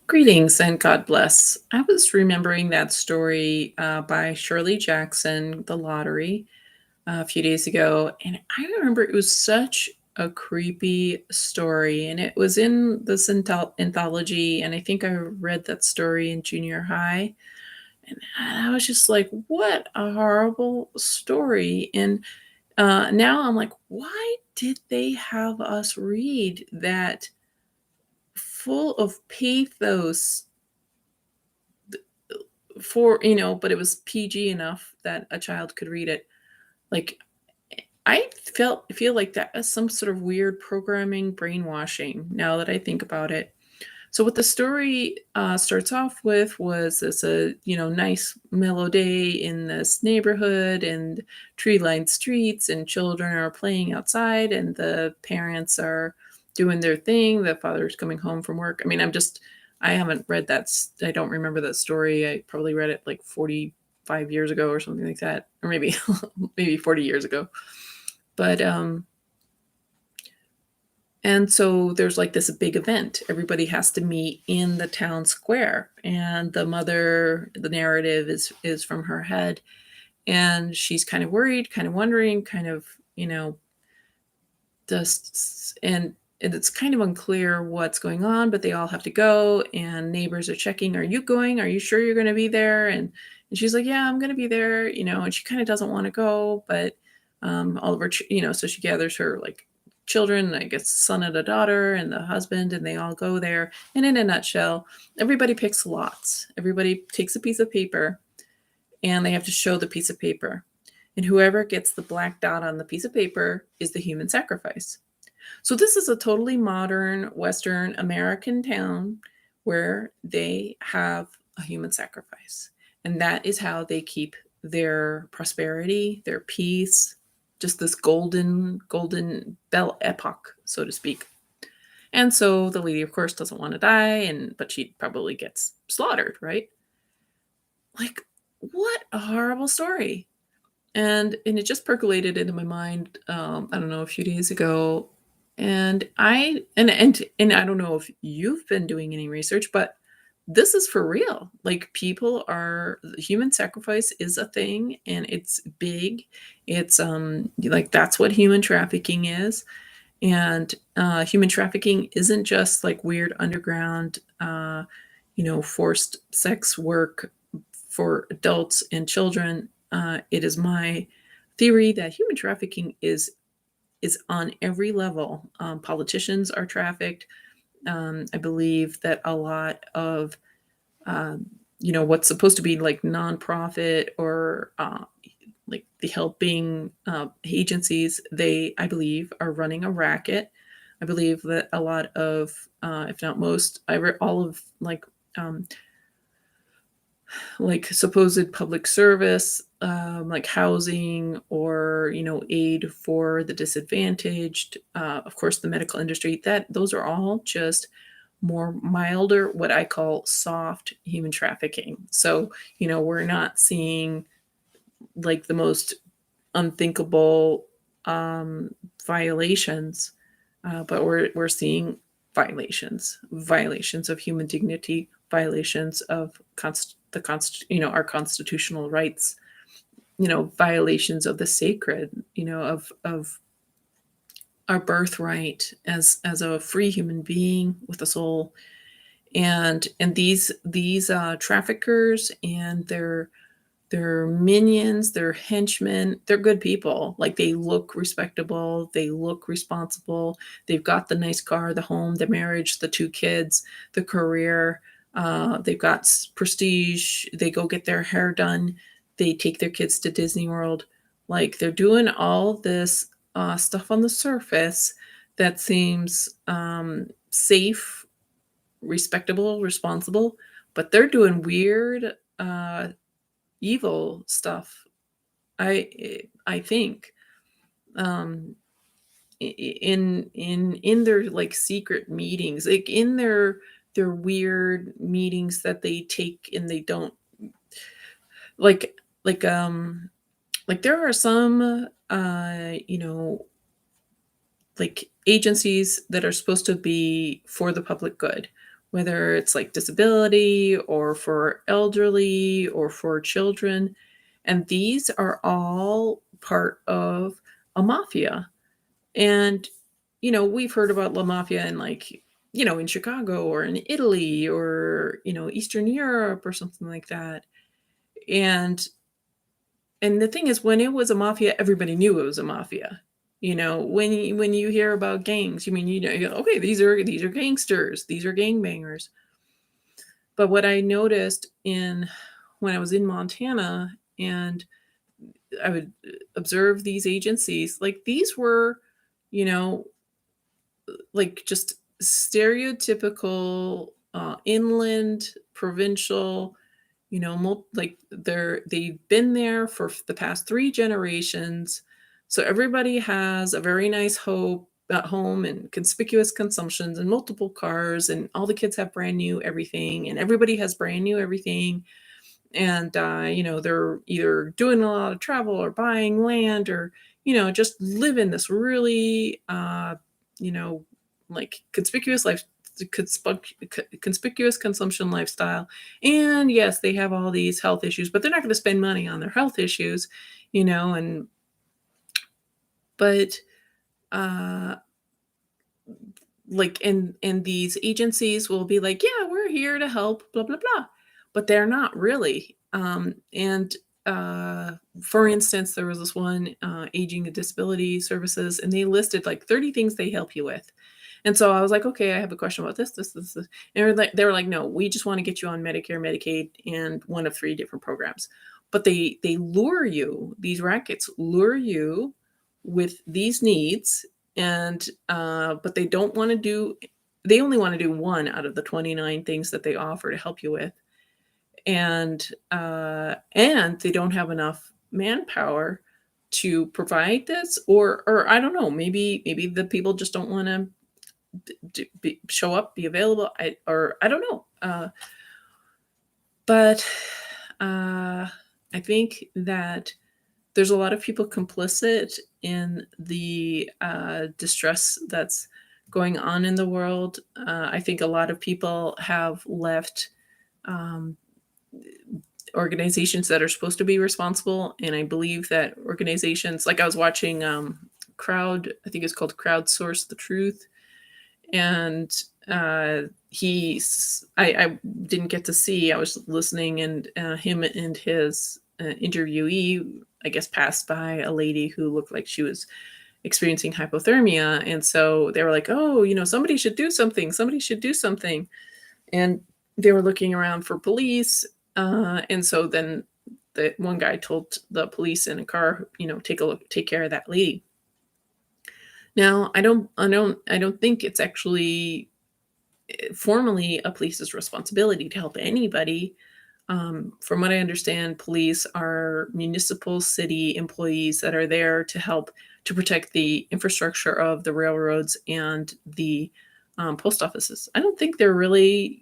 Greetings and God bless. I was remembering that story by Shirley Jackson, The Lottery, a few days ago. And I remember it was such a creepy story. And it was in this anthology. And I think I read that story in junior high. And I was just like, what a horrible story. And now I'm like, why did they have us read that full of pathos but it was PG enough that a child could read it. Like, I feel like that is some sort of weird programming brainwashing now that I think about it. So what the story starts off with was this nice mellow day in this neighborhood and tree-lined streets, and children are playing outside, and the parents are doing their thing. The father's coming home from work. I haven't read I don't remember that story. I probably read it like 45 years ago or something like that, or maybe maybe 40 years ago. But and so there's like this big event. Everybody has to meet in the town square. And the narrative is from her head. And she's kind of worried, kind of wondering, kind of, just and it's kind of unclear what's going on, but they all have to go, and neighbors are checking, are you going? Are you sure you're going to be there? And she's like, yeah, I'm going to be there, and she kind of doesn't want to go, but all of her, so she gathers her like children, I guess son and a daughter and the husband, and they all go there. And in a nutshell, everybody picks lots. Everybody takes a piece of paper, and they have to show the piece of paper. And whoever gets the black dot on the piece of paper is the human sacrifice. So this is a totally modern Western American town where they have a human sacrifice. And that is how they keep their prosperity, their peace, just this golden bell epoch, so to speak. And so the lady, of course, doesn't want to die, but she probably gets slaughtered, right? Like, what a horrible story. And it just percolated into my mind, I don't know, a few days ago. And I don't know if you've been doing any research, but this is for real. Like, human sacrifice is a thing, and it's big. It's like, that's what human trafficking is. And human trafficking isn't just like weird underground forced sex work for adults and children. It is my theory that human trafficking is on every level. Politicians are trafficked. I believe that a lot of what's supposed to be like nonprofit or like the helping agencies, I believe, are running a racket. I believe that a lot of, if not most, all of like supposed public service, like housing or aid for the disadvantaged, of course the medical industry, that those are all just more milder, what I call soft human trafficking. So we're not seeing like the most unthinkable violations, but we're seeing violations of human dignity, violations of our constitutional rights, violations of the sacred, of our birthright as a free human being with a soul. And these traffickers and their minions, their henchmen, they're good people. Like, they look respectable, they look responsible, they've got the nice car, the home, the marriage, the two kids, the career, they've got prestige, they go get their hair done, they take their kids to Disney World. Like, they're doing all this stuff on the surface that seems safe, respectable, responsible, but they're doing weird, evil stuff. I think, um, in their like secret meetings, like in their weird meetings that they take, and they don't like like um like there are some like agencies that are supposed to be for the public good, whether it's like disability or for elderly or for children. And these are all part of a mafia. And, we've heard about La Mafia in like, in Chicago or in Italy or, Eastern Europe or something like that. And the thing is, when it was a mafia, everybody knew it was a mafia. When you hear about gangs, okay, these are gangsters, these are gangbangers. But what I noticed in when I was in Montana and I would observe these agencies, like these were, you know, like just stereotypical inland provincial, like they've been there for the past 3 generations. So everybody has a very nice hope at home and conspicuous consumptions and multiple cars, and all the kids have brand new everything, and everybody has brand new everything. And they're either doing a lot of travel or buying land, or just living this really you know like conspicuous consumption lifestyle. And yes, they have all these health issues, but they're not going to spend money on their health issues. And but uh like and these agencies will be like, yeah, we're here to help, blah blah blah, but they're not really. And For instance, there was this one, aging and disability services, and they listed like 30 things they help you with. And so I was like, okay, I have a question about this. And they were like, no, we just want to get you on Medicare, Medicaid, and one of 3 different programs. But they lure you, these rackets lure you with these needs, and but they only want to do one out of the 29 things that they offer to help you with. And they don't have enough manpower to provide this, or I don't know, maybe the people just don't want to show up, be available. I don't know. But I think that there's a lot of people complicit in the distress that's going on in the world. I think a lot of people have left um, organizations that are supposed to be responsible, and I believe that organizations, like I was watching I think it's called Crowdsource the Truth, and I didn't get to see. I was listening, and him and his interviewee, I guess, passed by a lady who looked like she was experiencing hypothermia, and so they were like, "Oh, somebody should do something. Somebody should do something." And they were looking around for police, and so then the one guy told the police in a car, take a look, take care of that lady. Now, I don't think it's actually formally a police's responsibility to help anybody. From what I understand, police are municipal city employees that are there to help to protect the infrastructure of the railroads and the post offices. I don't think they're really,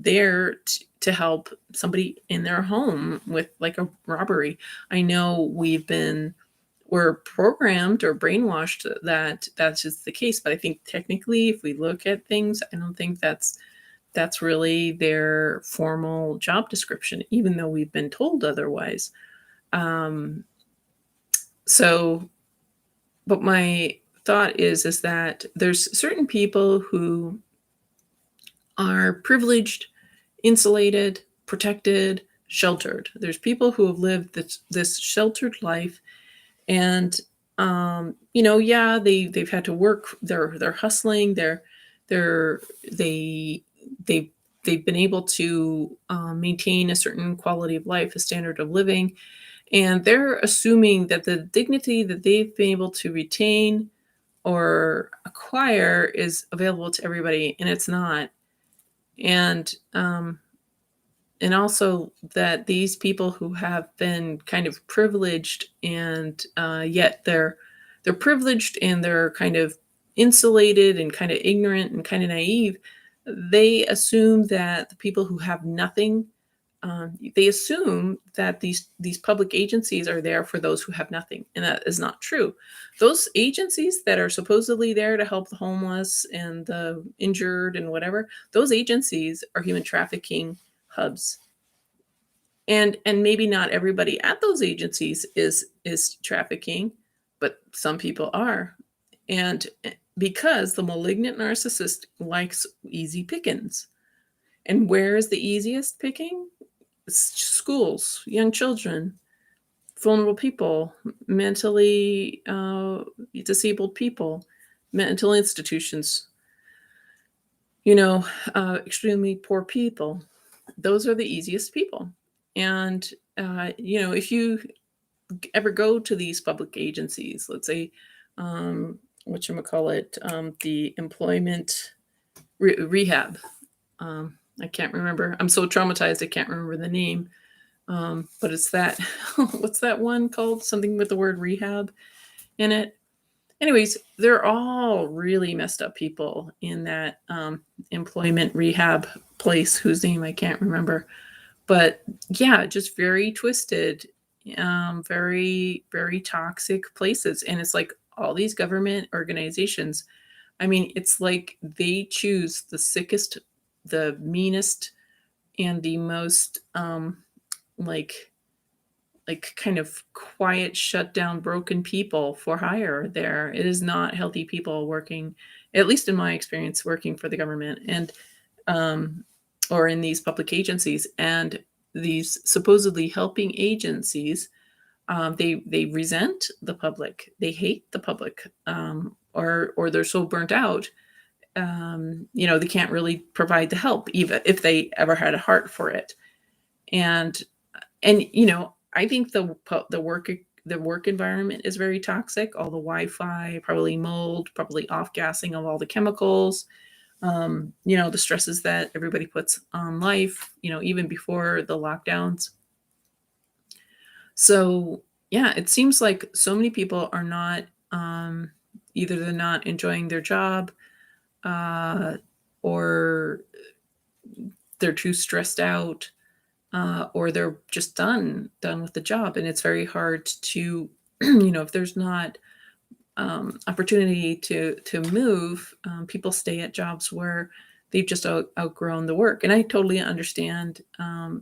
there to help somebody in their home with like a robbery. I know we're programmed or brainwashed that that's just the case, but I think technically, if we look at things, I don't think that's really their formal job description, even though we've been told otherwise. Um, so, but my thought is that there's certain people who are privileged, insulated, protected, sheltered. There's people who have lived this sheltered life, and yeah, they've had to work. They're hustling. They're they they they've been able to maintain a certain quality of life, a standard of living, and they're assuming that the dignity that they've been able to retain or acquire is available to everybody, and it's not. And also that these people who have been kind of privileged, and yet they're privileged and they're kind of insulated and kind of ignorant and kind of naive. They assume that the people who have nothing they assume that these public agencies are there for those who have nothing, and that is not true. Those agencies that are supposedly there to help the homeless and the injured and whatever, those agencies are human trafficking hubs. And maybe not everybody at those agencies is trafficking, but some people are. And because the malignant narcissist likes easy pickings. And where is the easiest picking? Schools, young children, vulnerable people, mentally disabled people, mental institutions, extremely poor people. Those are the easiest people. And, if you ever go to these public agencies, let's say, whatchamacallit, the employment rehab. I can't remember. I'm so traumatized, I can't remember the name. But it's that, what's that one called? Something with the word rehab in it. Anyways, they're all really messed up people in that employment rehab place whose name I can't remember. But yeah, just very twisted, very, very toxic places. And it's like all these government organizations. I mean, it's like they choose the sickest, the meanest, and the most like kind of quiet, shut down, broken people for hire there. It is not healthy people working, at least in my experience, working for the government and um, or in these public agencies. And these supposedly helping agencies, they resent the public, they hate the public, or they're so burnt out, they can't really provide the help, even if they ever had a heart for it. And I think the work environment is very toxic. All the Wi-Fi, probably mold, probably off-gassing of all the chemicals. The stresses that everybody puts on life. Even before the lockdowns. So yeah, it seems like so many people are not, either they're not enjoying their job, uh, or they're too stressed out, or they're just done with the job, and it's very hard to if there's not opportunity to move, people stay at jobs where they've just outgrown the work. And I totally understand.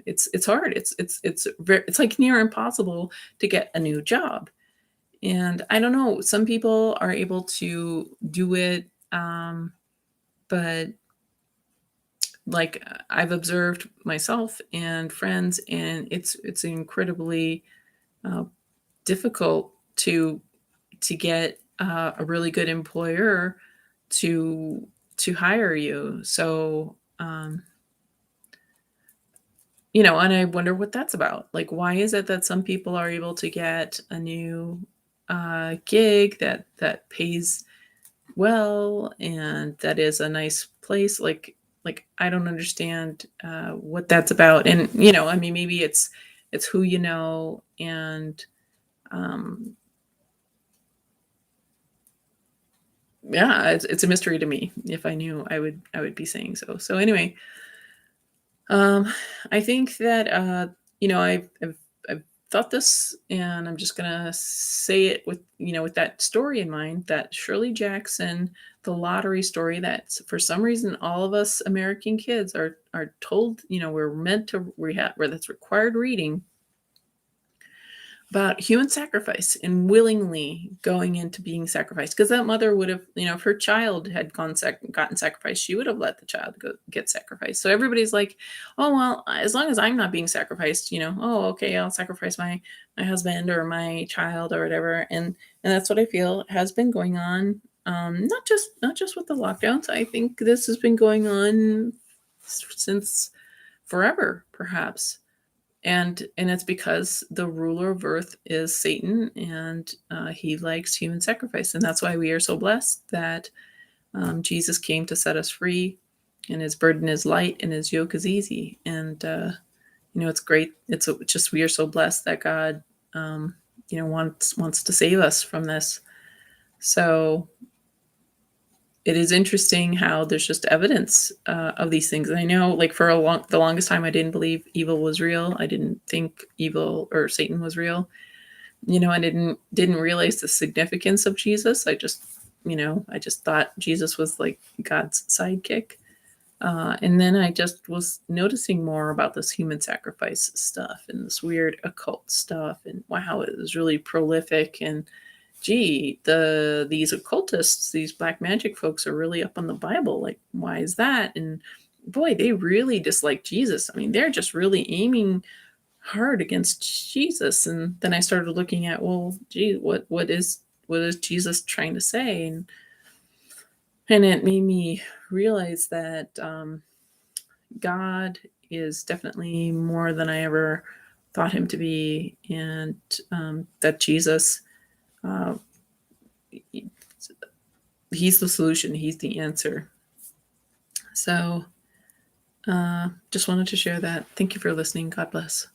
It's hard. It's like near impossible to get a new job. And I don't know, some people are able to do it, but like I've observed myself and friends, and it's incredibly uh, difficult to get a really good employer to hire you. So and I wonder what that's about. Like, why is it that some people are able to get a new gig that pays well and that is a nice place? Like I don't understand what that's about. And I mean, maybe it's who you know, and um, yeah, it's a mystery to me. If I knew, I would be saying so. So anyway, um, I think that I've thought this, and I'm just gonna say it with with that story in mind. That Shirley Jackson, the lottery story. That for some reason all of us American kids are told we're meant to rehab, where that's required reading about human sacrifice and willingly going into being sacrificed, because that mother would have, if her child had gotten sacrificed, she would have let the child go get sacrificed. So everybody's like, oh well, as long as I'm not being sacrificed, oh okay, I'll sacrifice my husband or my child or whatever. And that's what I feel has been going on, not just with the lockdowns. I think this has been going on since forever, perhaps. And it's because the ruler of earth is Satan, and he likes human sacrifice. And that's why we are so blessed that Jesus came to set us free, and his burden is light and his yoke is easy. And it's great. Just we are so blessed that God wants to save us from this. So it is interesting how there's just evidence of these things. And I know, like for the longest time, I didn't believe evil was real. I didn't think evil or Satan was real. I didn't realize the significance of Jesus. I just thought Jesus was like God's sidekick. And then I just was noticing more about this human sacrifice stuff and this weird occult stuff, and wow, it was really prolific. And gee, these occultists, these black magic folks are really up on the Bible. Like, why is that? And boy, they really dislike Jesus. I mean, they're just really aiming hard against Jesus. And then I started looking at, well, gee, what is Jesus trying to say? And it made me realize that God is definitely more than I ever thought him to be, and that Jesus, uh, he's the solution, he's the answer. So just wanted to share that. Thank you for listening. God bless.